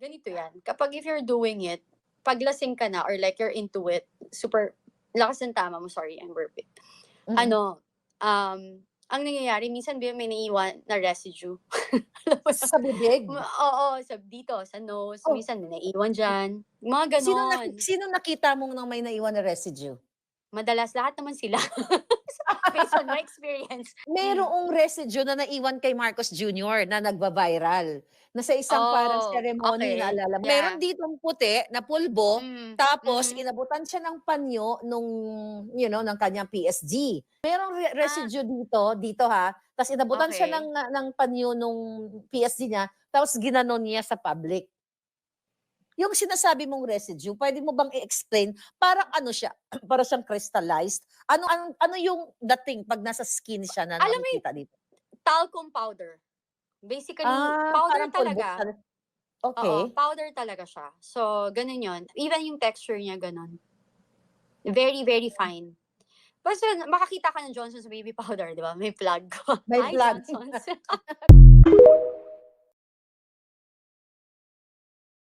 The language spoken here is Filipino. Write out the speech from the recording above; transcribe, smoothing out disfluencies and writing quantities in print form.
ganito yan. Kapag if you're doing it, paglasing ka na or like you're into it, super, lakas ng tama mo, sorry, I'm burping. Mm. Ano, ang nangyayari, minsan may naiiwan na residue. Sa bibig? Oo, dito, sa nose, Oh, minsan may naiiwan dyan. Mga ganon. sino nakita mong may naiwan na residue? Madalas lahat naman sila. Based on my experience. Mayroong residue na naiwan kay Marcos Jr. na nagba-viral, na sa isang parang Oh, ceremony okay. naalala mo, meron Yeah. ditong puti na pulbo, Mm, tapos mhm. inabutan siya ng panyo nung, ng kanyang PSG. Merong Ah, residue dito ha, ta's inabutan siya okay. ng panyo nung PSG niya, tapos ginanon niya sa public. Yung sinasabi mong residue, puwede mo bang i-explain parang ano siya, para siyang crystallized? Ano yung dating 'pag nasa skin siya na Alam mo yung nakikita dito? talcum powder? Basically, powder Parang pulbo talaga. Oo, okey. powder talaga siya. So, gano'n 'yun. Even yung texture niya gano'n. Very, very fine. Basta makakita ka ng Johnson's baby powder, 'di ba? May flag ko. May Hi, plug. Johnson's.